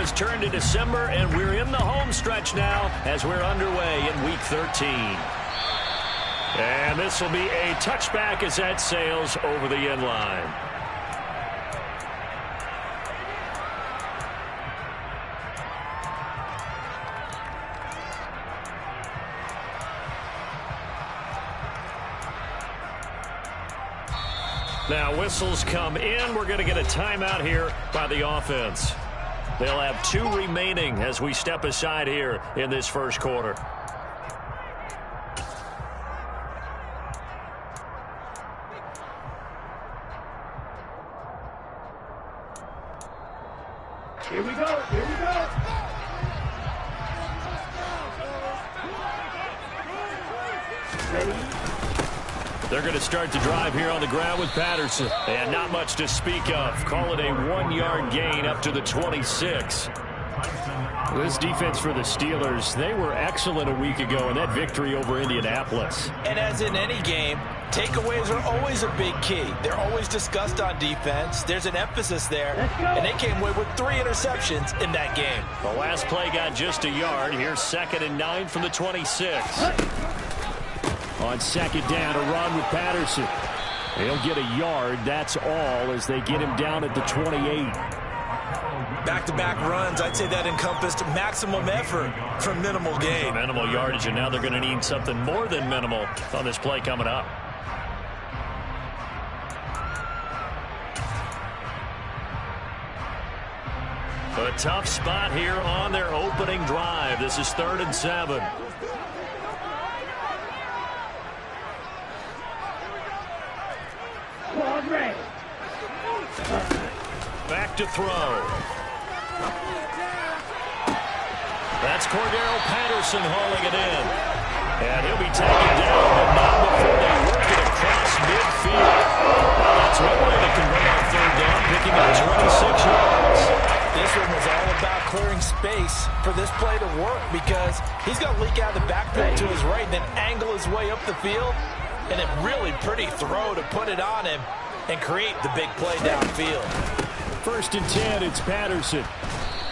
has turned to December, and we're in the home stretch now as we're underway in Week 13. And this will be a touchback as that sails over the end line. Now whistles come in. We're going to get a timeout here by the offense. They'll have 2 remaining as we step aside here in this first quarter. Here we go. Here we go. Ready? They're going to start the drive here on the ground with Patterson. And not much to speak of. Call it a 1-yard gain up to the 26. This defense for the Steelers, they were excellent a week ago in that victory over Indianapolis. And as in any game, takeaways are always a big key. They're always discussed on defense. There's an emphasis there. And they came away with 3 interceptions in that game. The last play got just a yard. Here's 2nd and 9 from the 26. On 2nd down, a run with Patterson. They'll get a yard, that's all, as they get him down at the 28. Back-to-back runs, I'd say that encompassed maximum effort for minimal gain. Minimal yardage, and now they're going to need something more than minimal on this play coming up. A tough spot here on their opening drive. This is 3rd and 7. Back to throw. That's Cordero Patterson hauling it in. And he'll be taken down, but not before they work it across midfield. Well, that's one way to convert on 3rd down, picking up 26 yards. This one was all about clearing space for this play to work because he's going to leak out of the backfield to his right and then angle his way up the field. And a really pretty throw to put it on him and create the big play downfield. 1st and 10, it's Patterson.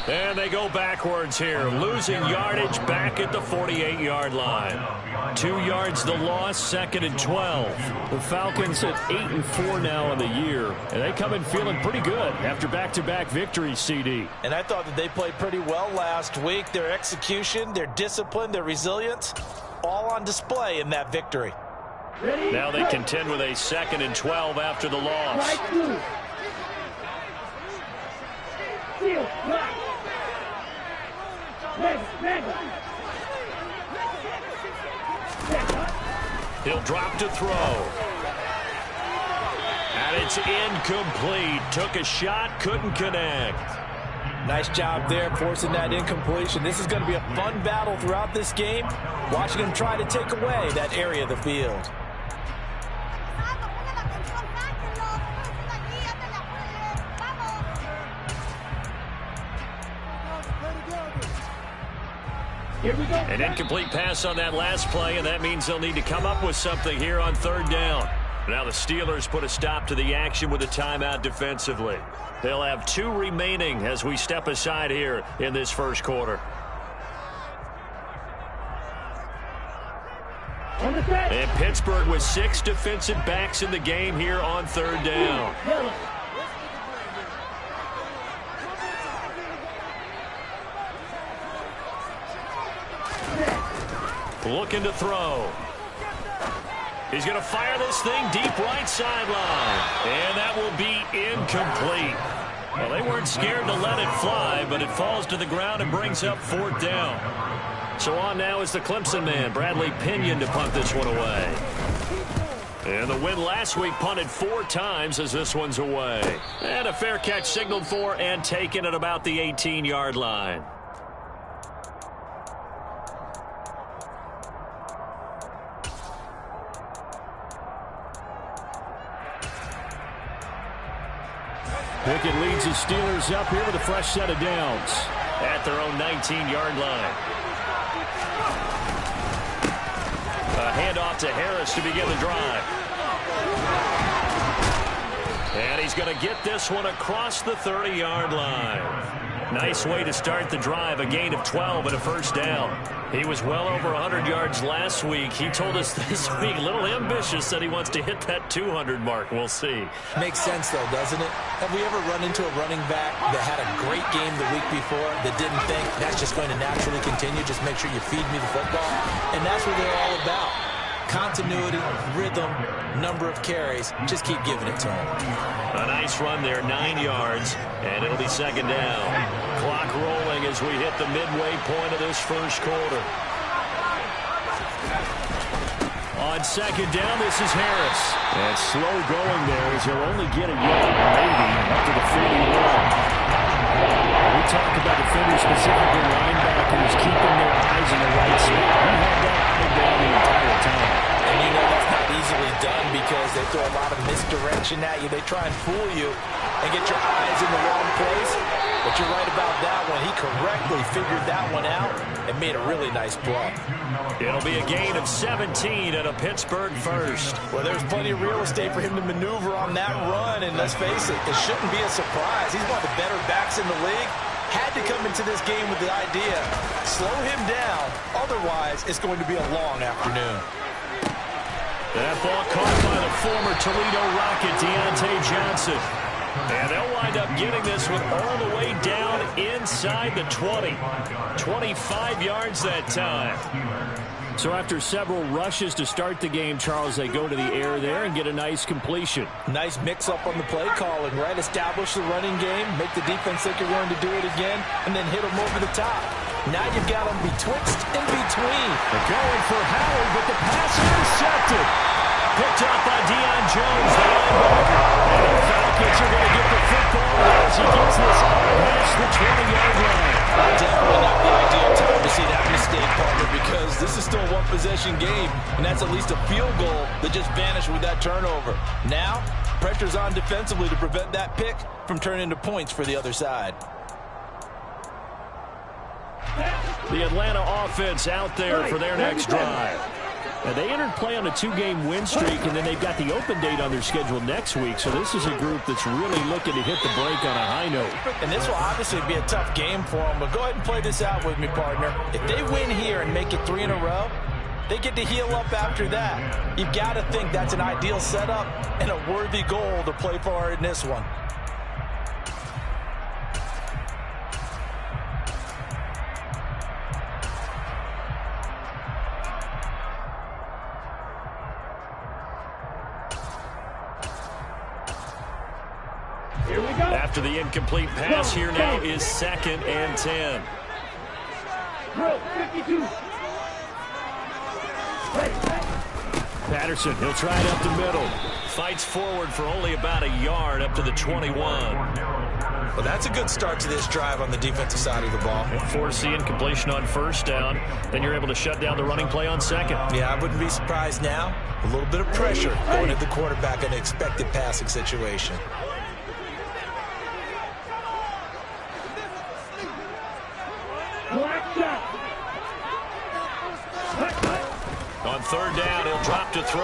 And they go backwards here, losing yardage back at the 48-yard line. 2 yards the loss, 2nd and 12. The Falcons at 8-4 now in the year, and they come in feeling pretty good after back-to-back victories, CD. And I thought that they played pretty well last week. Their execution, their discipline, their resilience, all on display in that victory. Now they contend with a 2nd and 12 after the loss. He'll drop to throw. And it's incomplete. Took a shot, couldn't connect. Nice job there forcing that incompletion. This is going to be a fun battle throughout this game. Watching him try to take away that area of the field. An incomplete pass on that last play, and that means they'll need to come up with something here on 3rd down. Now the Steelers put a stop to the action with a timeout defensively. They'll have 2 remaining as we step aside here in this first quarter. And Pittsburgh with 6 defensive backs in the game here on 3rd down. Looking to throw. He's going to fire this thing deep right sideline. And that will be incomplete. Well, they weren't scared to let it fly, but it falls to the ground and brings up 4th down. So on now is the Clemson man, Bradley Pinion, to punt this one away. And the win last week punted 4 times as this one's away. And a fair catch signaled for and taken at about the 18-yard line. Pickett leads the Steelers up here with a fresh set of downs at their own 19-yard line. A handoff to Harris to begin the drive. And he's going to get this one across the 30-yard line. Nice way to start the drive, a gain of 12 and a first down. He was well over 100 yards last week. He told us this week, a little ambitious, that he wants to hit that 200 mark. We'll see. Makes sense, though, doesn't it? Have we ever run into a running back that had a great game the week before that didn't think that's just going to naturally continue? Just make sure you feed me the football. And that's what they're all about. Continuity, rhythm, number of carries. Just keep giving it to him. A nice run there, 9 yards, and it'll be second down. Clock rolling as we hit the midway point of this first quarter. On second down, this is Harris. And slow going there as he'll only get a yard, maybe, up to the 41. We talk about defenders, specifically linebackers, keeping their eyes in the right spot. He had that eye down the entire time. And you know that's not easily done because they throw a lot of misdirection at you. They try and fool you and get your eyes in the wrong place. But you're right about that one. He correctly figured that one out and made a really nice play. It'll be a gain of 17 and a Pittsburgh first. Well, there's plenty of real estate for him to maneuver on that run. And let's face it, it shouldn't be a surprise. He's one of the better backs in the league. Had to come into this game with the idea, slow him down. Otherwise, it's going to be a long afternoon. That ball caught by the former Toledo Rocket, Deontay Johnson. And they'll wind up getting this one all the way down inside the 20. 25 yards that time. So after several rushes to start the game, Charles, they go to the air there and get a nice completion. Nice mix-up on the play calling, right? Establish the running game, make the defense think you're going to do it again, and then hit them over the top. Now you've got them betwixt and between. They're going for Howard, but the pass intercepted. Picked up by Deion Jones, the linebacker. And the Falcons are going to get the football as he gets this past the 20-yard line. Definitely not the ideal time to see that mistake, partner, because this is still a one-possession game, and that's at least a field goal that just vanished with that turnover. Now, pressure's on defensively to prevent that pick from turning into points for the other side. The Atlanta offense out there for their next drive. Now, they entered play on a 2-game win streak, and then they've got the open date on their schedule next week. So this is a group that's really looking to hit the break on a high note. And this will obviously be a tough game for them, but go ahead and play this out with me, partner. If they win here and make it 3 in a row, they get to heal up after that. You've got to think that's an ideal setup and a worthy goal to play for in this one. After the incomplete pass, here now is 2nd and 10. 52. Patterson, he'll try it up the middle. Fights forward for only about a yard up to the 21. Well, that's a good start to this drive on the defensive side of the ball. Force the incompletion on first down. Then you're able to shut down the running play on second. Yeah, I wouldn't be surprised now. A little bit of pressure going at the quarterback in an expected passing situation. On third down, he'll drop to throw.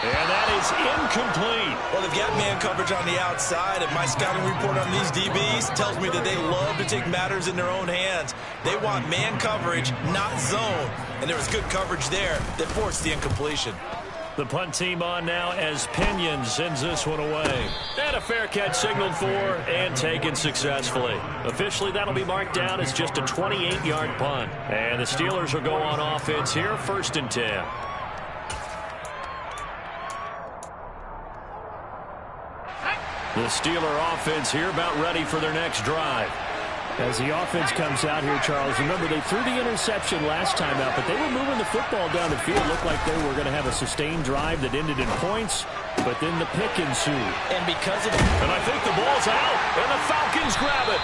And that is incomplete. Well, they've got man coverage on the outside, and my scouting report on these DBs tells me that they love to take matters in their own hands. They want man coverage, not zone. And there was good coverage there that forced the incompletion. The punt team on now as Pinion sends this one away. And a fair catch signaled for and taken successfully. Officially, that'll be marked down as just a 28-yard punt. And the Steelers will go on offense here, 1st and 10. The Steeler offense here about ready for their next drive. As the offense comes out here, Charles, remember they threw the interception last time out, but they were moving the football down the field. Looked like they were going to have a sustained drive that ended in points, but then the pick ensued. And because of it, and I think the ball's out, and the Falcons grab it.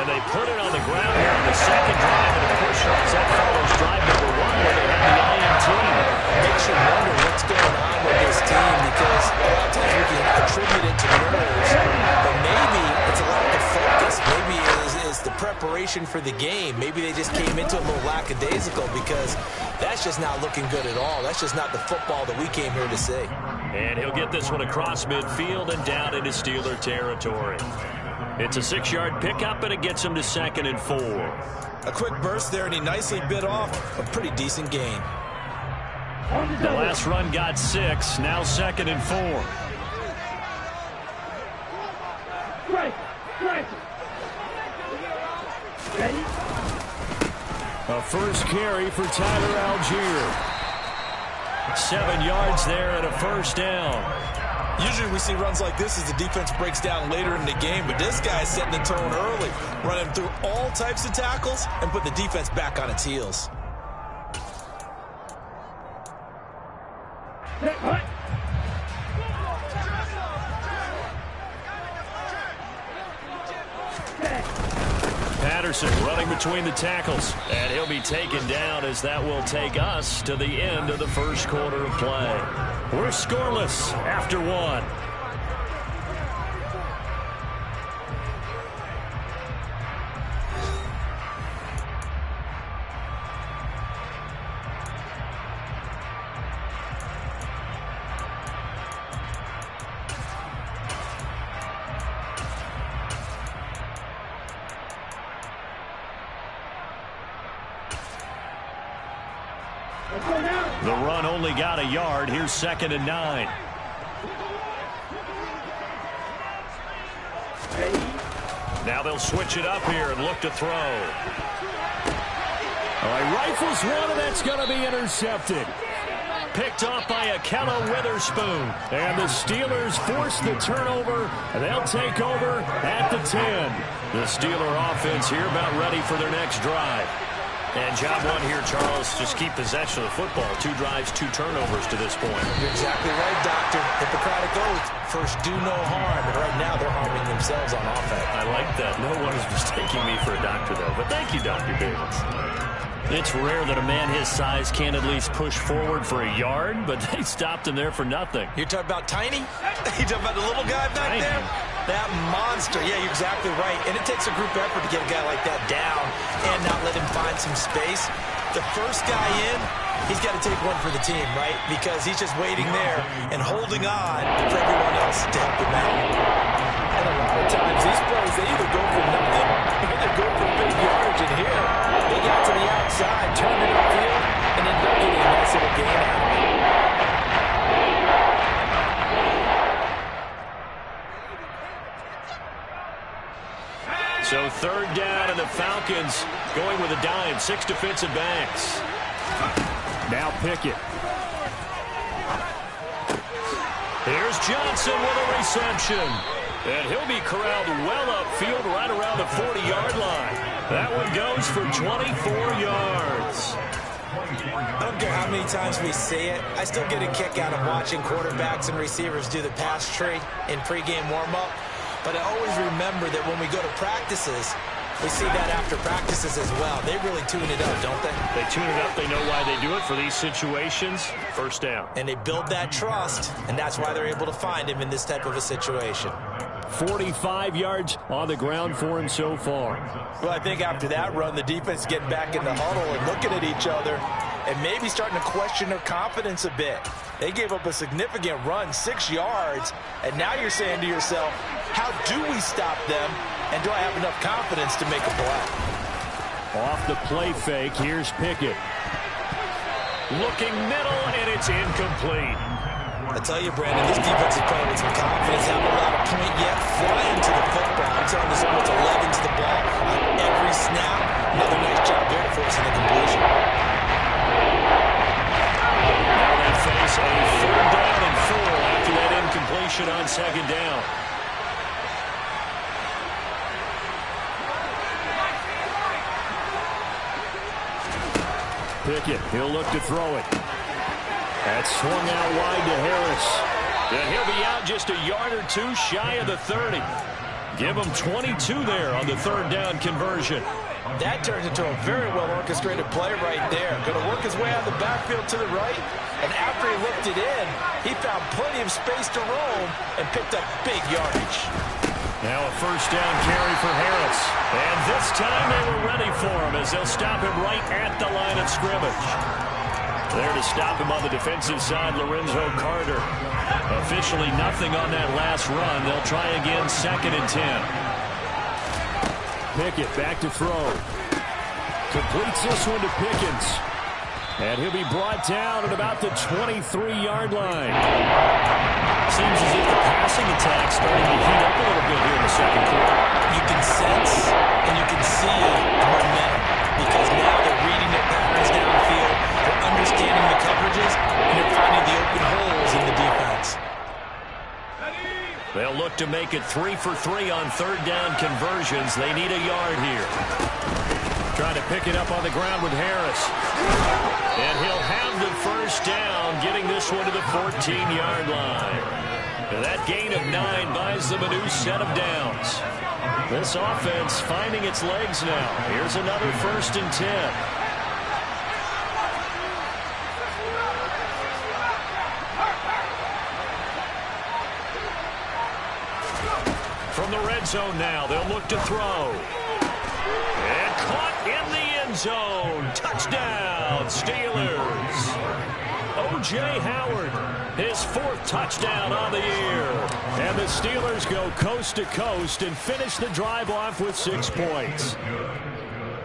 And they put it on the ground here on the second drive, and of course, Charles, that follows drive number 1 where they had the INT. Makes you wonder what's going on with this team, because a lot of times we can attribute it to nerves, but maybe it's a lack of focus. Maybe it's the preparation for the game. Maybe they just came into it a little lackadaisical, because that's just not looking good at all. That's just not the football that we came here to see. And he'll get this one across midfield and down into Steeler territory. It's a 6-yard pickup, and it gets him to 2nd and 4. A quick burst there, and he nicely bit off a pretty decent gain. The last run got 6, now 2nd and 4. Right. Ready? A first carry for Tyler Algier. 7 yards there and a first down. Usually we see runs like this as the defense breaks down later in the game, but this guy is setting the tone early, running through all types of tackles and put the defense back on its heels. Patterson running between the tackles, and he'll be taken down as that will take us to the end of the first quarter of play. We're scoreless after 1. The run only got a yard. Here's 2nd and 9. Now they'll switch it up here and look to throw. He rifles one, and that's going to be intercepted. Picked off by Ahkello Witherspoon. And the Steelers force the turnover. They'll take over at the 10. The Steeler offense here about ready for their next drive. And job 1 here, Charles, just keep possession of the football. 2 drives, 2 turnovers to this point. You're exactly right, Doctor. Hippocratic oath. First, do no harm. And right now, they're harming themselves on offense. I like that. No one is mistaking me for a doctor, though. But thank you, Dr. Davis. It's rare that a man his size can't at least push forward for a yard, but they stopped him there for nothing. You're talking about Tiny? You talking about the little guy back there? That monster. Yeah, you're exactly right. And it takes a group effort to get a guy like that down and not let him find some space. The first guy in, he's got to take one for the team, right? Because he's just waiting there and holding on for everyone else to help him out. And a lot of times, these plays, they either go for nothing or they go for big yardage. And here, they got to the outside, turned it upfield, and then they're getting a nice little gain out of it. So 3rd down, and the Falcons going with a dime. 6 defensive backs. Now Pickett. Here's Johnson with a reception. And he'll be corralled well upfield right around the 40-yard line. That one goes for 24 yards. I don't care how many times we say it, I still get a kick out of watching quarterbacks and receivers do the pass tree in pregame warm-up. But I always remember that when we go to practices, we see that after practices as well. They really tune it up, don't they? They tune it up. They know why they do it for these situations. First down. And they build that trust, and that's why they're able to find him in this type of a situation. 45 yards on the ground for him so far. Well, I think after that run, the defense is getting back in the huddle and looking at each other and maybe starting to question their confidence a bit. They gave up a significant run, 6 yards, and now you're saying to yourself, how do we stop them, and do I have enough confidence to make a play? Off the play fake, here's Pickett. Looking middle, and it's incomplete. I tell you, Brandon, this defense is playing with some confidence. Haven't allowed a point yet. Flying to the football. I'm telling you, almost 11 to the ball on every snap. Another nice job there forcing the completion. Now they face a 3rd down and 4 after that incompletion on 2nd down. Pickett, he'll look to throw it. That's swung out wide to Harris. And he'll be out just a yard or 2 shy of the 30. Give him 22 there on the 3rd down conversion. That turns into a very well-orchestrated play right there. Going to work his way out of the backfield to the right. And after he looked it in, he found plenty of space to roam and picked up big yardage. Now a 1st down carry for Harris. And this time they were ready for him as they'll stop him right at the line of scrimmage. There to stop him on the defensive side, Lorenzo Carter. Officially nothing on that last run. They'll try again, 2nd and 10. Pickett back to throw. Completes this one to Pickens. And he'll be brought down at about the 23-yard line. Seems as if the passing attack's starting to heat up a little bit here in the second quarter. You can sense and you can see momentum because now they're reading their patterns downfield, they're understanding the coverages, and they're finding the open holes in the defense. They'll look to make it 3 for 3 on 3rd down conversions. They need a yard here. Trying to pick it up on the ground with Harris. And he'll have the 1st down, getting this one to the 14-yard line. And that gain of 9 buys them a new set of downs. This offense finding its legs now. Here's another 1st and 10. From the red zone now, they'll look to throw. And caught in the end zone. Touchdown, Steelers. O.J. Howard, his 4th touchdown on the year. And the Steelers go coast to coast and finish the drive off with 6 points.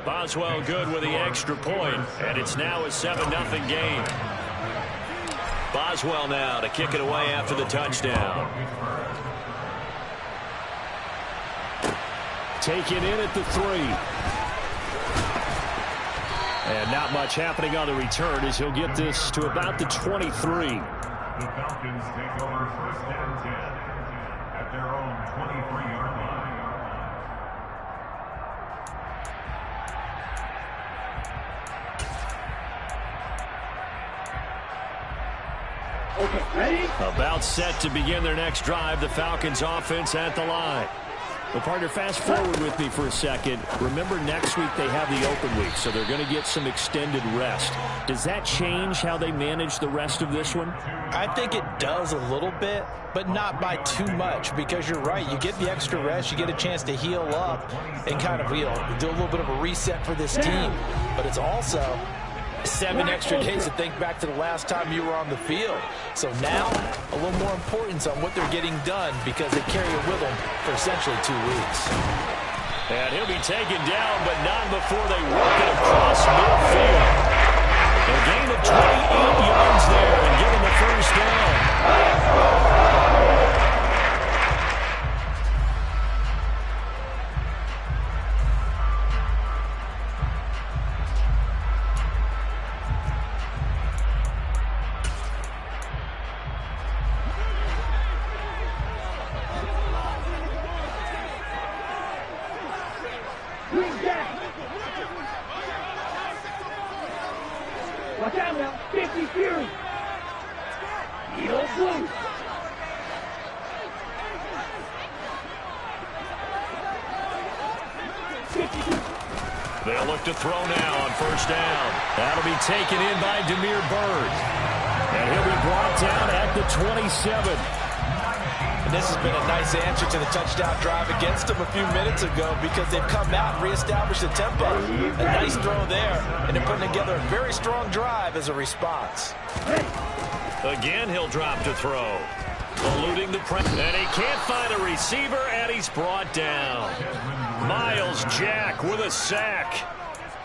Boswell good with the extra point, and it's now a 7-0 game. Boswell now to kick it away after the touchdown. Taken in at the 3. And not much happening on the return as he'll get this to about the 23. The Falcons take over 1st and 10 at their own 23-yard line. Okay, ready? About set to begin their next drive. The Falcons offense at the line. Well, partner, fast forward with me for a second. Remember, next week they have the open week, so they're going to get some extended rest. Does that change how they manage the rest of this one? I think it does a little bit, but not by too much, because you're right. You get the extra rest, you get a chance to heal up and kind of do a little bit of a reset for this team. But it's also 7 extra days to think back to the last time you were on the field. So now, a little more importance on what they're getting done because they carry it with them for essentially 2 weeks. And he'll be taken down, but not before they work it across midfield. A gain of 28 yards there and give him the 1st down. Watch out now, 50 Fury. Yellow blue. They'll look to throw now on 1st down. That'll be taken in by Damiere Byrd. And he'll be brought down at the 27. And this has been a nice answer to the touchdown drive against them a few minutes ago because they've come out and reestablished the tempo. A nice throw there, and they're putting together a very strong drive as a response. Again, he'll drop to throw. Eluding the press. And he can't find a receiver, and he's brought down. Myles Jack with a sack.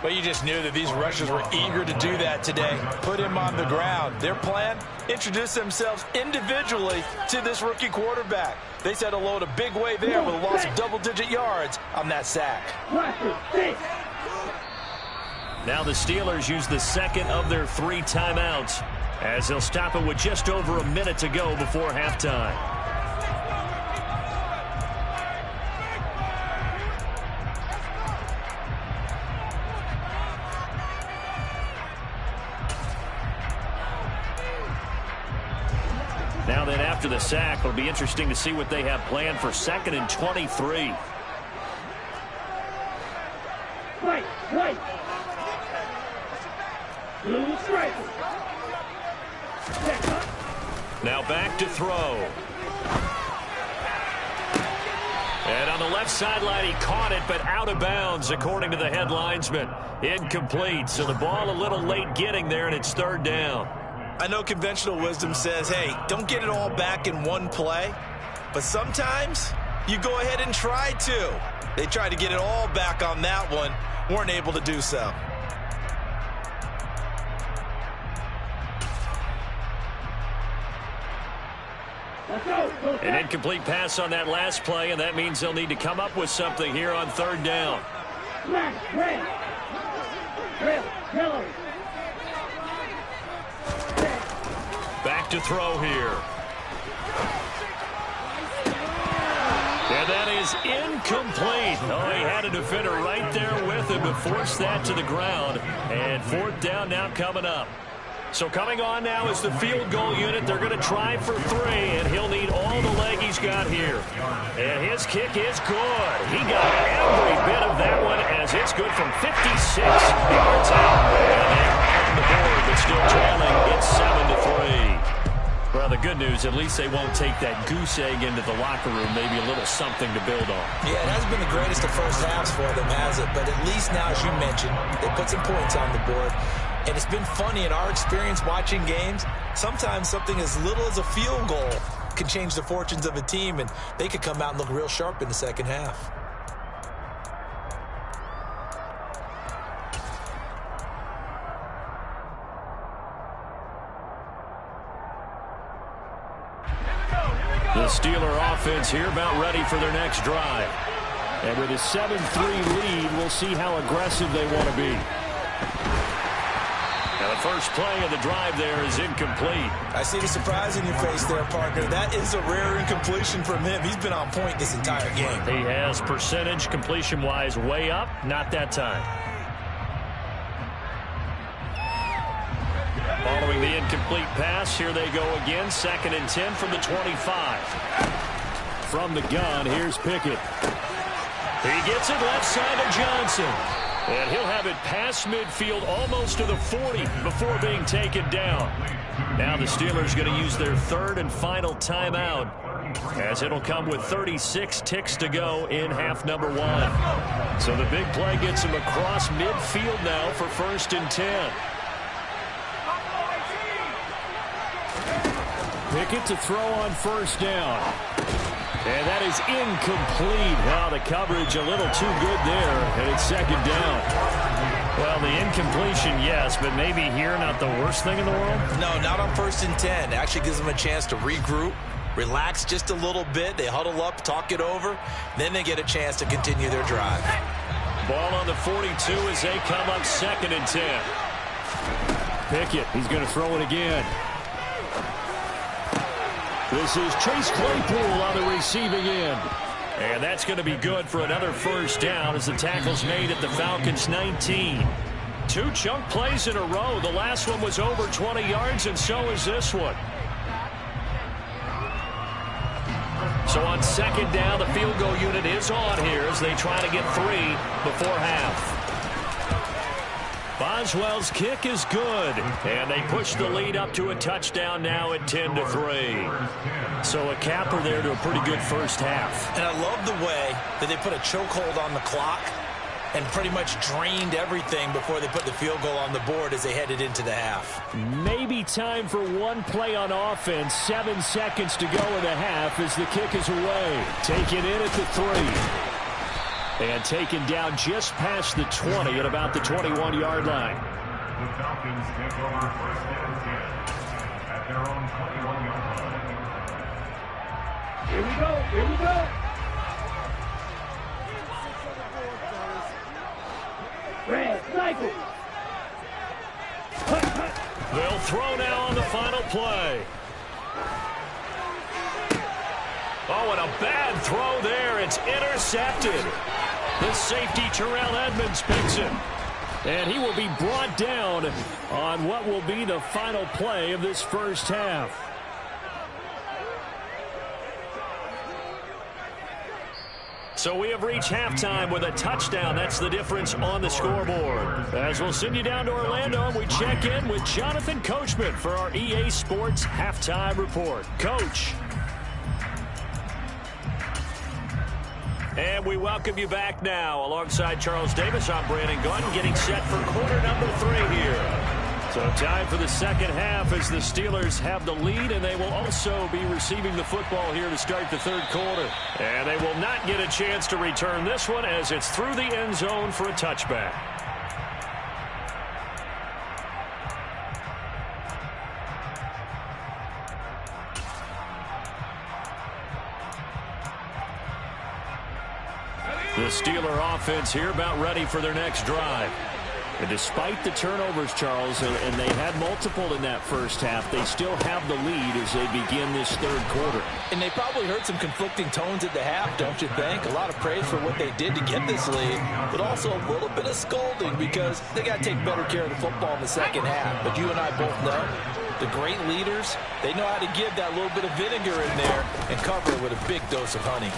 Well, you just knew that these rushers were eager to do that today. Put him on the ground. Their plan, introduce themselves individually to this rookie quarterback. They said hello in a big way there with a loss of double-digit yards on that sack. Now the Steelers use the 2nd of their 3 timeouts as they'll stop it with just over a minute to go before halftime. Now then, after the sack, it'll be interesting to see what they have planned for 2nd and 23. White. Blue stripe. Now back to throw. And on the left sideline, he caught it, but out of bounds, according to the head linesman. Incomplete, so the ball a little late getting there, and it's third down. I know conventional wisdom says, hey, don't get it all back in one play. But sometimes you go ahead and try to. They tried to get it all back on that one, weren't able to do so. An incomplete pass on that last play, and that means they'll need to come up with something here on third down. Back to throw here. And that is incomplete. Oh, he had a defender right there with him to force that to the ground. And fourth down now coming up. So coming on now is the field goal unit. They're going to try for 3, and he'll need all the leg he's got here. And his kick is good. He got every bit of that one as it's good from 56 yards out. And they are on the board, but still trailing. It's 7-3. Well, the good news, at least they won't take that goose egg into the locker room. Maybe a little something to build on. Yeah, it hasn't been the greatest of first halves for them, has it? But at least now, as you mentioned, they put some points on the board. And it's been funny in our experience watching games. Sometimes something as little as a field goal can change the fortunes of a team, and they could come out and look real sharp in the second half. The Steeler offense here about ready for their next drive. And with a 7-3 lead, we'll see how aggressive they want to be. And the first play of the drive there is incomplete. I see the surprise in your face there, Parker. That is a rare incompletion from him. He's been on point this entire game. He has percentage completion-wise way up. Not that time. Following the incomplete pass, here they go again. 2nd and 10 from the 25. From the gun, here's Pickett. He gets it left side of Johnson. And he'll have it past midfield almost to the 40 before being taken down. Now the Steelers going to use their third and final timeout, as it'll come with 36 ticks to go in half number 1. So the big play gets him across midfield now for 1st and 10. Pickett to throw on 1st down. And that is incomplete. Wow, the coverage a little too good there, and it's 2nd down. Well, the incompletion, yes, but maybe here not the worst thing in the world? No, not on 1st and 10. It actually gives them a chance to regroup, relax just a little bit. They huddle up, talk it over. Then they get a chance to continue their drive. Ball on the 42 as they come up 2nd and 10. Pickett, he's going to throw it again. This is Chase Claypool on the receiving end. And that's going to be good for another 1st down as the tackle's made at the Falcons' 19. 2 chunk plays in a row. The last one was over 20 yards, and so is this one. So on 2nd down, the field goal unit is on here as they try to get 3 before half. Boswell's kick is good, and they push the lead up to a touchdown now at 10-3. So a capper there to a pretty good first half. And I love the way that they put a chokehold on the clock and pretty much drained everything before they put the field goal on the board as they headed into the half. Maybe time for one play on offense. 7 seconds to go in the half as the kick is away. Taken in at the 3. And taken down just past the 20 at about the 21-yard line. The Falcons take over 1st and 10 at their own 21-yard line. Here we go. Here we go. Red, cycle. They'll throw now on the final play. Oh, and a bad throw there. It's intercepted. The safety, Terrell Edmonds, picks it. And he will be brought down on what will be the final play of this first half. So we have reached halftime with a touchdown. That's the difference on the scoreboard. As we'll send you down to Orlando, and we check in with Jonathan Coachman for our EA Sports Halftime Report. Coach. And we welcome you back now. Alongside Charles Davis, I'm Brandon Gunn, getting set for quarter number 3 here. So time for the second half as the Steelers have the lead, and they will also be receiving the football here to start the third quarter. And they will not get a chance to return this one as it's through the end zone for a touchback. The Steeler offense here about ready for their next drive. And despite the turnovers, Charles, and they had multiple in that first half, they still have the lead as they begin this third quarter. And they probably heard some conflicting tones at the half, don't you think? A lot of praise for what they did to get this lead, but also a little bit of scolding because they got to take better care of the football in the second half. But you and I both know the great leaders, they know how to give that little bit of vinegar in there and cover it with a big dose of honey.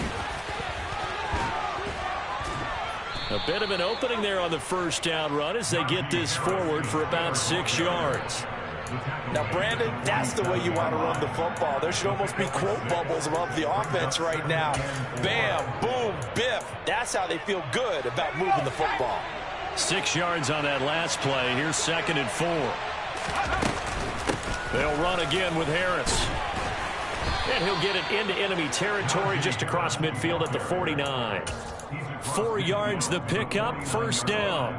A bit of an opening there on the first down run as they get this forward for about 6 yards. Now, Brandon, that's the way you want to run the football. There should almost be quote bubbles above the offense right now. Bam, boom, biff. That's how they feel good about moving the football. 6 yards on that last play. Here's 2nd and 4. They'll run again with Harris. And he'll get it into enemy territory just across midfield at the 49. 4 yards the pickup, first down.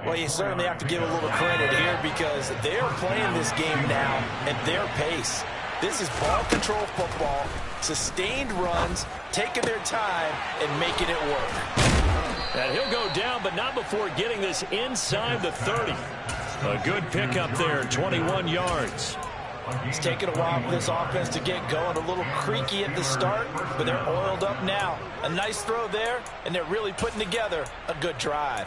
Well, you certainly have to give a little credit here because they're playing this game now at their pace. This is ball control football, sustained runs, taking their time and making it work. And he'll go down, but not before getting this inside the 30. A good pickup there, 21 yards. It's taken a while for this offense to get going. A little creaky at the start, but they're oiled up now. A nice throw there, and they're really putting together a good drive.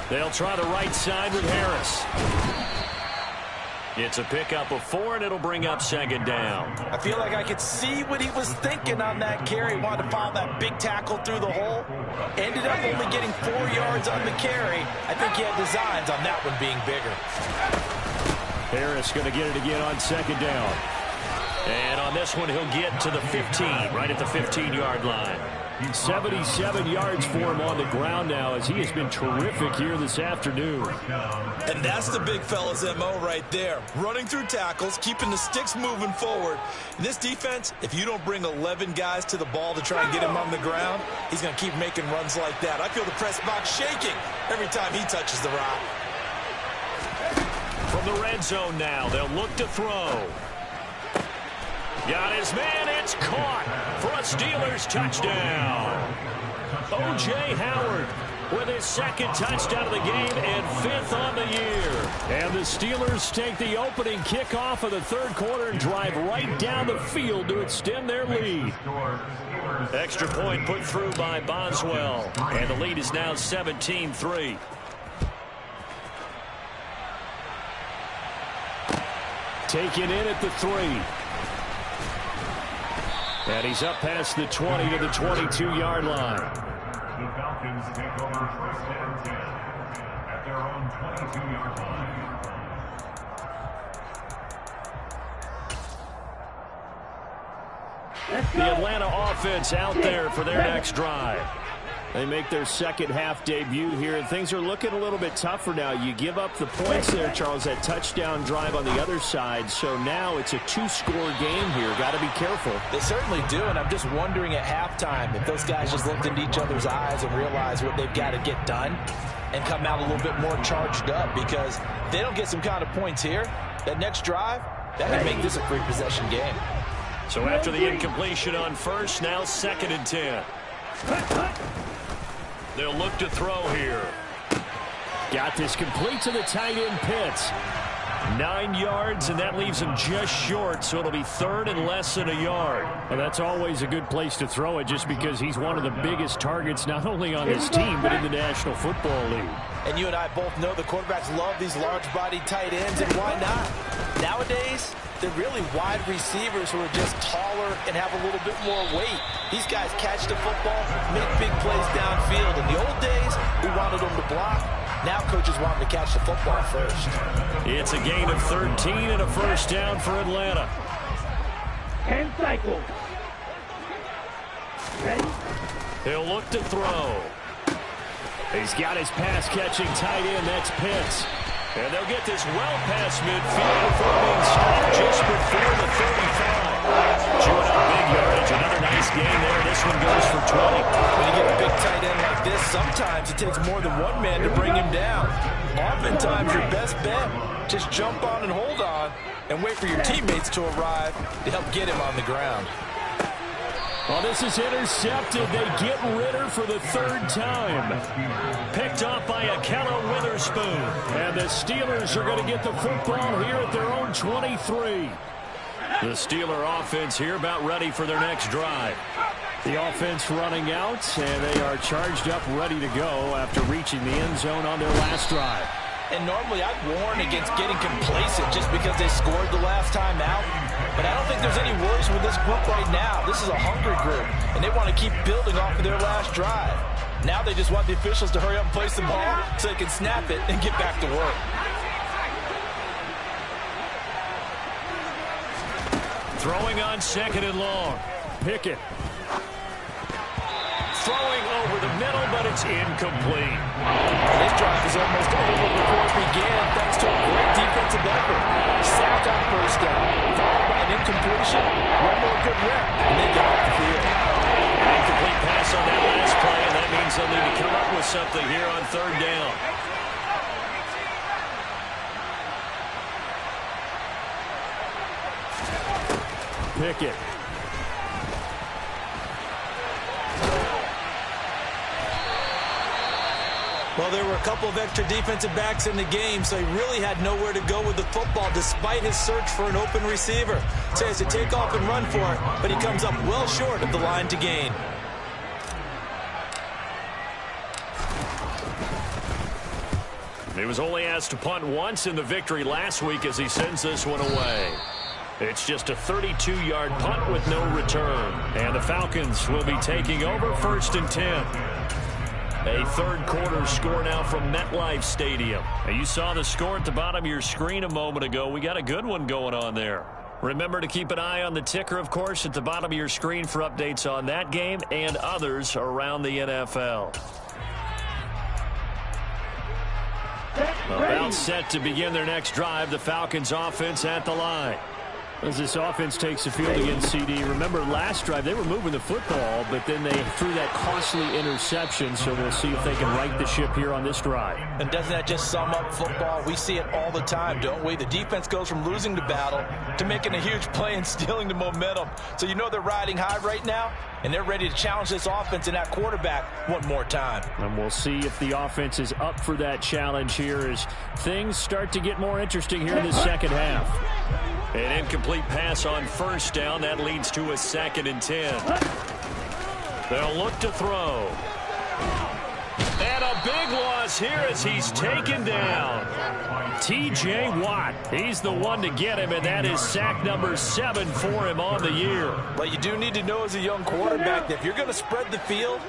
They'll try the right side with Harris. It's a pickup of 4, and it'll bring up 2nd down. I feel like I could see what he was thinking on that carry. Wanted to follow that big tackle through the hole. Ended up only getting 4 yards on the carry. I think he had designs on that one being bigger. Harris going to get it again on 2nd down. And on this one, he'll get to the 15, right at the 15-yard line. 77 yards for him on the ground now as he has been terrific here this afternoon. And that's the big fella's MO right there. Running through tackles, keeping the sticks moving forward. In this defense, if you don't bring 11 guys to the ball to try and get him on the ground, he's going to keep making runs like that. I feel the press box shaking every time he touches the rock. From the red zone now, they'll look to throw. Got his man, it's caught for a Steelers touchdown. O.J. Howard with his 2nd touchdown of the game and 5th on the year. And the Steelers take the opening kickoff of the third quarter and drive right down the field to extend their lead. Extra point put through by Boswell. And the lead is now 17-3. Taken in at the 3. And he's up past the 20 to the 22-yard line. The Falcons take over 1st and 10 at their own 22-yard line. The Atlanta offense out there for their next drive. They make their second half debut here, and things are looking a little bit tougher now. You give up the points there, Charles, that touchdown drive on the other side. So now it's a 2-score game here. Got to be careful. They certainly do, and I'm just wondering at halftime if those guys just looked into each other's eyes and realized what they've got to get done and come out a little bit more charged up, because if they don't get some kind of points here, that next drive, that could make this a free possession game. So after the incompletion on first, now 2nd and 10. They'll look to throw here. Got this complete to the tight end Pitts. 9 yards, and that leaves him just short, so it'll be 3rd and less than a yard. Well, that's always a good place to throw it just because he's one of the biggest targets not only on his team but in the National Football League. And you and I both know the quarterbacks love these large-bodied tight ends, and why not? Nowadays, they're really wide receivers who are just taller and have a little bit more weight. These guys catch the football, make big plays downfield. In the old days, we wanted them to block. Now coaches want him to catch the football first. It's a gain of 13 and a first down for Atlanta. 10 cycles. Ready? He'll look to throw. He's got his pass-catching tight end. That's Pitts. And they'll get this well past midfield before being stopped just before the 35. Chewing up big yardage. Another nice gain there. This one goes for 20. When you get a big tight end like this, sometimes it takes more than one man to bring him down. Oftentimes, your best bet, just jump on and hold on and wait for your teammates to arrive to help get him on the ground. Well, this is intercepted. They get Ritter for the third time. Picked off by Ahkello Witherspoon. And the Steelers are going to get the football here at their own 23. The Steeler offense here about ready for their next drive. The offense running out, and they are charged up, ready to go after reaching the end zone on their last drive. And normally I'd warn against getting complacent just because they scored the last time out. But I don't think there's any worries with this group right now. This is a hungry group, and they want to keep building off of their last drive. Now they just want the officials to hurry up and place the ball so they can snap it and get back to work. Throwing on second and long. Pickett. Throwing over the middle, but it's incomplete. This drive is almost over before it began, thanks to a great defensive effort. Sacked on first down, followed by an incompletion. One more good rep, and they get off the field. An incomplete pass on that last play, and that means they'll need to come up with something here on third down. Pickett. Well, there were a couple of extra defensive backs in the game, so he really had nowhere to go with the football despite his search for an open receiver. So he has to take off and run for it, but he comes up well short of the line to gain. He was only asked to punt once in the victory last week as he sends this one away. It's just a 32-yard punt with no return. And the Falcons will be taking over 1st and 10. A third quarter score now from MetLife Stadium. And you saw the score at the bottom of your screen a moment ago. We got a good one going on there. Remember to keep an eye on the ticker, of course, at the bottom of your screen for updates on that game and others around the NFL. About set to begin their next drive. The Falcons offense at the line. As this offense takes the field against CD, remember last drive they were moving the football, but then they threw that costly interception, so we'll see if they can right the ship here on this drive. And doesn't that just sum up football? We see it all the time, don't we? The defense goes from losing the battle to making a huge play and stealing the momentum. So you know they're riding high right now, and they're ready to challenge this offense and that quarterback one more time. And we'll see if the offense is up for that challenge here as things start to get more interesting here in the second half. An incomplete pass on first down. That leads to a 2nd and 10. They'll look to throw. And a big loss here as he's taken down. T.J. Watt. He's the one to get him, and that is sack number 7 for him on the year. But you do need to know as a young quarterback that if you're going to spread the field,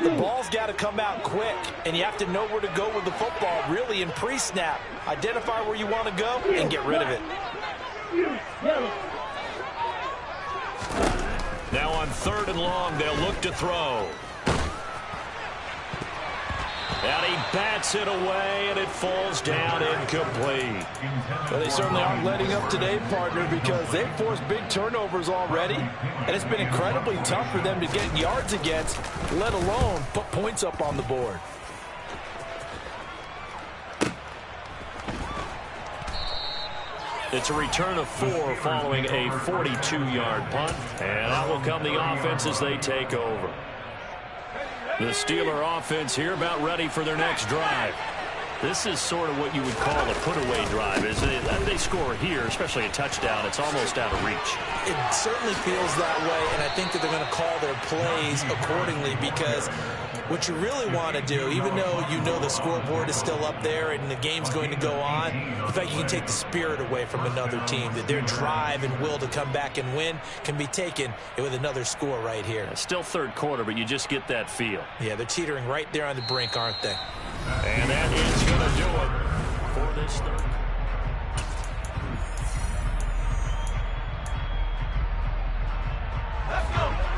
the ball's got to come out quick, and you have to know where to go with the football really in pre-snap. Identify where you want to go and get rid of it. Now on 3rd and long, they'll look to throw. And he bats it away, and it falls down incomplete. Well, they certainly aren't letting up today, partner, because they've forced big turnovers already, and it's been incredibly tough for them to get yards against, let alone put points up on the board. It's a return of 4 following a 42-yard punt. And out will come the offense as they take over. The Steeler offense here about ready for their next drive. This is sort of what you would call a put-away drive. As they score here, especially a touchdown, it's almost out of reach. It certainly feels that way, and I think that they're going to call their plays accordingly because what you really want to do, even though you know the scoreboard is still up there and the game's going to go on, in fact, you can take the spirit away from another team, that their drive and will to come back and win can be taken with another score right here. It's still third quarter, but you just get that feel. Yeah, they're teetering right there on the brink, aren't they? And that is going to this third.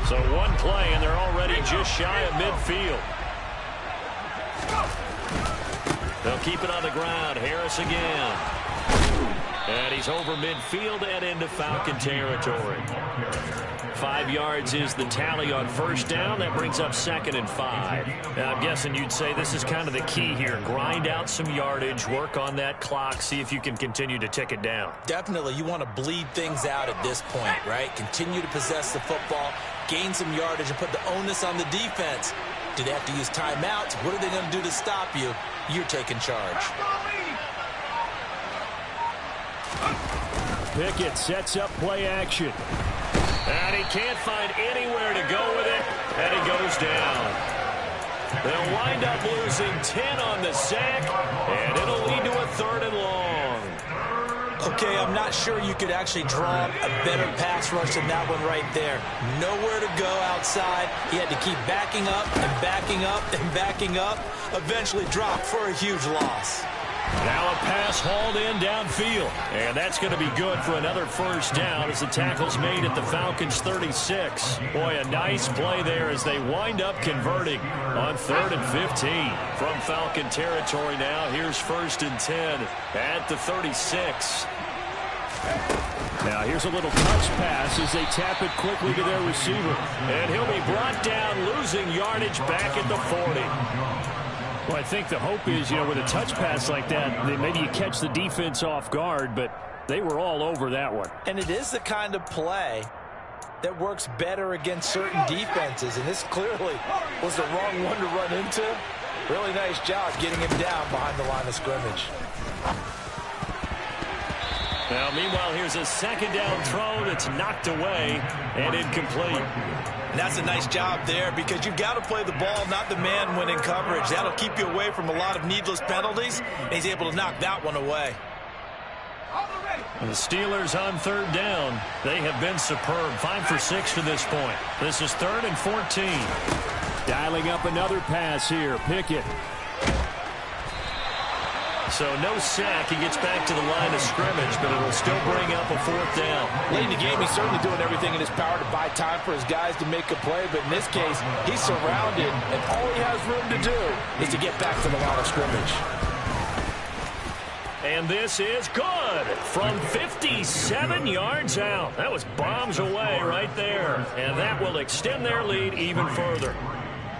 So one play, and they're already just shy of midfield. They'll keep it on the ground. Harris again. And he's over midfield and into Falcon territory. 5 yards is the tally on first down. That brings up 2nd and 5. Now, I'm guessing you'd say this is kind of the key here. Grind out some yardage, work on that clock, see if you can continue to tick it down. Definitely, you want to bleed things out at this point, right? Continue to possess the football, gain some yardage, and put the onus on the defense. Do they have to use timeouts? What are they going to do to stop you? You're taking charge. Pickett sets up play action. And he can't find anywhere to go with it, and he goes down. They'll wind up losing 10 on the sack, and it'll lead to a 3rd and long. Okay, I'm not sure you could actually draw a better pass rush than that one right there. Nowhere to go outside. He had to keep backing up and backing up and backing up. Eventually dropped for a huge loss. Now a pass hauled in downfield, and that's going to be good for another first down as the tackle's made at the Falcons' 36. Boy, a nice play there as they wind up converting on 3rd and 15. From Falcon territory now, here's 1st and 10 at the 36. Now here's a little touch pass as they tap it quickly to their receiver. And he'll be brought down, losing yardage back at the 40. Well, I think the hope is, with a touch pass like that, maybe you catch the defense off guard, but they were all over that one. And it is the kind of play that works better against certain defenses, and this clearly was the wrong one to run into. Really nice job getting him down behind the line of scrimmage. Now, meanwhile, here's a 2nd down throw that's knocked away and incomplete. And that's a nice job there because you've got to play the ball, not the man when in coverage. That'll keep you away from a lot of needless penalties, and he's able to knock that one away. The Steelers on 3rd down. They have been superb. 5 for 6 to this point. This is 3rd and 14. Dialing up another pass here. Pickett. So no sack. He gets back to the line of scrimmage, but it'll still bring up a 4th down. Late in the game, he's certainly doing everything in his power to buy time for his guys to make a play, but in this case, he's surrounded, and all he has room to do is to get back to the line of scrimmage. And this is good from 57 yards out. That was bombs away right there, and that will extend their lead even further.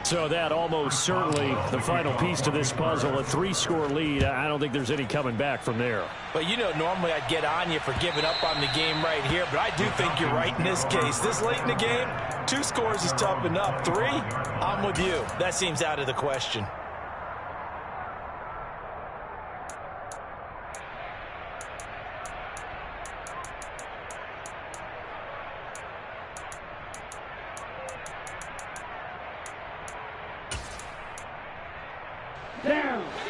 So that almost certainly the final piece to this puzzle, a 3-score lead. I don't think there's any coming back from there. But normally I'd get on you for giving up on the game right here, but I do think you're right in this case. This late in the game, 2 scores is tough enough. 3, I'm with you. That seems out of the question.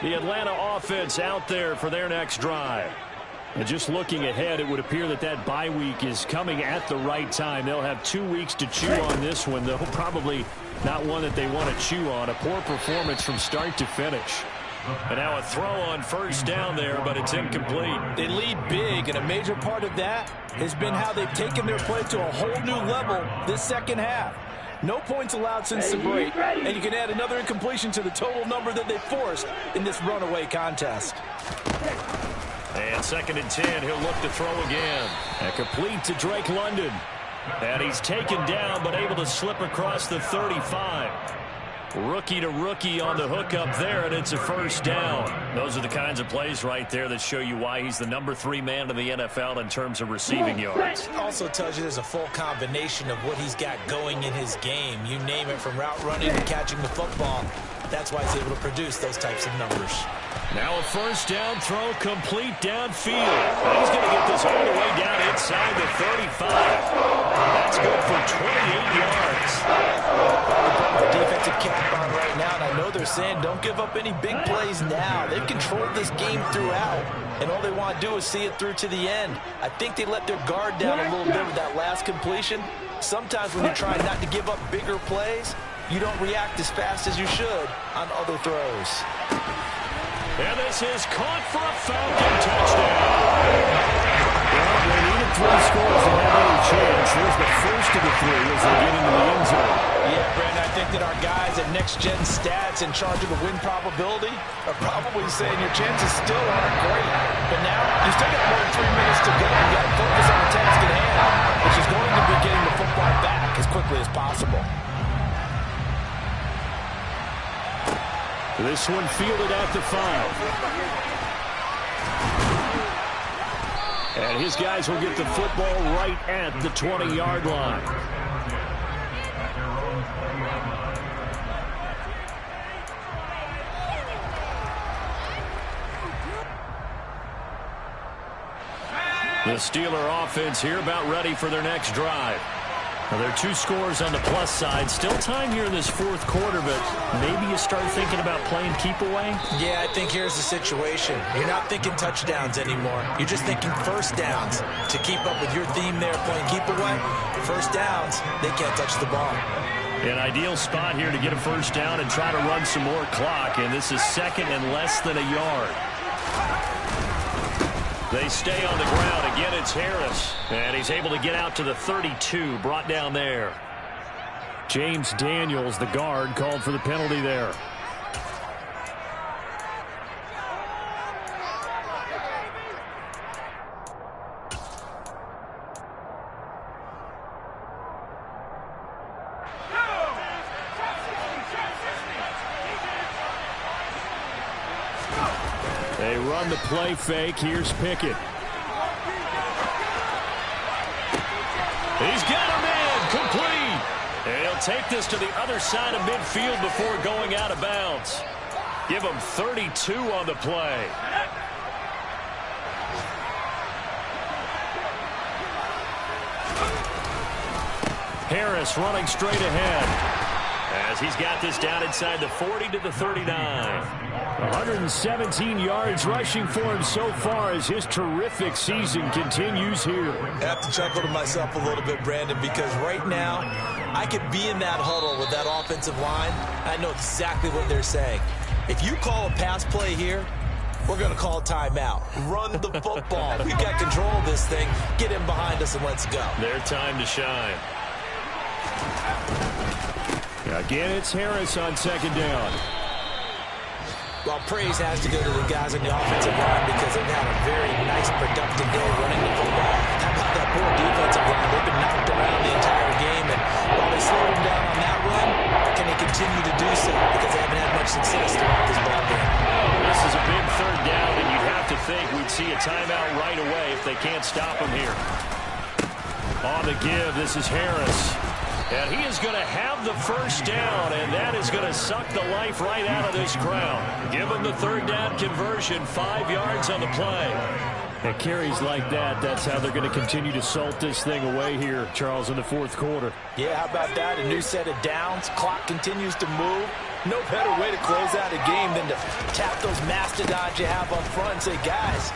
The Atlanta offense out there for their next drive. And just looking ahead, it would appear that bye week is coming at the right time. They'll have 2 weeks to chew on this one, though probably not one that they want to chew on. A poor performance from start to finish. And now a throw on 1st down there, but it's incomplete. They lead big, and a major part of that has been how they've taken their play to a whole new level this second half. No points allowed since the break, and you can add another incompletion to the total number that they forced in this runaway contest. And 2nd and 10, he'll look to throw again. And complete to Drake London. And he's taken down, but able to slip across the 35. Rookie to rookie on the hook up there, and it's a 1st down. Those are the kinds of plays right there that show you why he's the number 3 man in the NFL in terms of receiving yards. Also tells you there's a full combination of what he's got going in his game. You name it, from route running to catching the football. That's why he's able to produce those types of numbers. Now a 1st down throw complete downfield. And he's going to get this all the way down inside the 35. That's good for 28 yards. The defensive cap on right now, and I know they're saying don't give up any big plays now. They've controlled this game throughout, and all they want to do is see it through to the end. I think they let their guard down a little bit with that last completion. Sometimes when you try not to give up bigger plays, you don't react as fast as you should on other throws. And this is caught for a Falcon touchdown. Well, they needed 3 scores to have any chance. There's the first of the 3 as they get into the end zone. Yeah, Brandon, I think that our guys at Next Gen Stats in charge of the win probability are probably saying your chances still aren't great. But now, you still got more than 3 minutes to go. You got to focus on the task at hand, which is going to be getting the football back as quickly as possible. This one fielded at the 5. And his guys will get the football right at the 20-yard line. The Steeler offense here about ready for their next drive. Now, there are 2 scores on the plus side. Still time here in this 4th quarter, but maybe you start thinking about playing keep away? Yeah, I think here's the situation. You're not thinking touchdowns anymore. You're just thinking first downs. To keep up with your theme there, playing keep away, first downs, they can't touch the ball. An ideal spot here to get a first down and try to run some more clock, and this is 2nd and less than a yard. They stay on the ground. Again, it's Harris. And he's able to get out to the 32, brought down there. James Daniels, the guard, called for the penalty there. They run the play fake. Here's Pickett. He's got a man complete. And he'll take this to the other side of midfield before going out of bounds. Give him 32 on the play. Harris running straight ahead. As he's got this down inside the 40 to the 39. 117 yards rushing for him so far as his terrific season continues here. I have to chuckle to myself a little bit, Brandon, because right now I could be in that huddle with that offensive line. I know exactly what they're saying. If you call a pass play here, we're going to call a timeout. Run the football. We've got control of this thing. Get in behind us and let's go. Their time to shine. Again, it's Harris on 2nd down. Well, praise has to go to the guys on the offensive line because they've had a very nice, productive day running the football. How about that poor defensive line? They've been knocked around the entire game, and while they slowed them down on that run, can they continue to do so because they haven't had much success throughout this ball game? This is a big 3rd down, and you'd have to think we'd see a timeout right away if they can't stop them here. On the give, this is Harris. And he is going to have the first down, and that is going to suck the life right out of this crowd. Give him the 3rd down conversion, 5 yards on the play. And carries like that, that's how they're going to continue to salt this thing away here, Charles, in the 4th quarter. Yeah, how about that? A new set of downs. Clock continues to move. No better way to close out a game than to tap those mastodons you have up front and say, guys,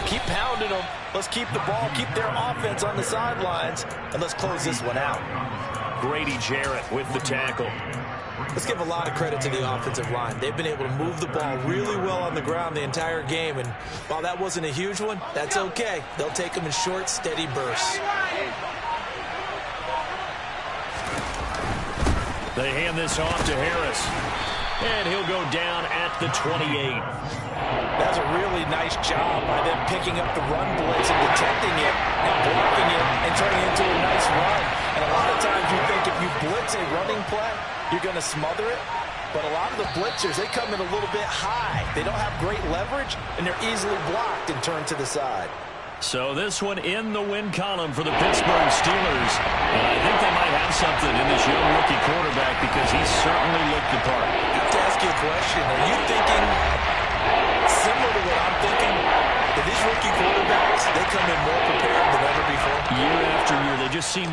keep pounding them. Let's keep the ball, keep their offense on the sidelines, and let's close this one out. Grady Jarrett with the tackle. Let's give a lot of credit to the offensive line. They've been able to move the ball really well on the ground the entire game, and while that wasn't a huge one, that's okay. They'll take them in short, steady bursts. They hand this off to Harris. And he'll go down at the 28. That's a really nice job by them picking up the run blitz and detecting it and blocking it and turning it into a nice run. And a lot of times you think if you blitz a running play, you're going to smother it. But a lot of the blitzers, they come in a little bit high. They don't have great leverage, and they're easily blocked and turned to the side. So this one in the win column for the Pittsburgh Steelers. And I think they might have something in this young rookie quarterback because he certainly looked the part. I have to ask you a question. Are you thinking similar to what I'm thinking? That these rookie quarterbacks, they come in more prepared than ever before? Year after year, they just seem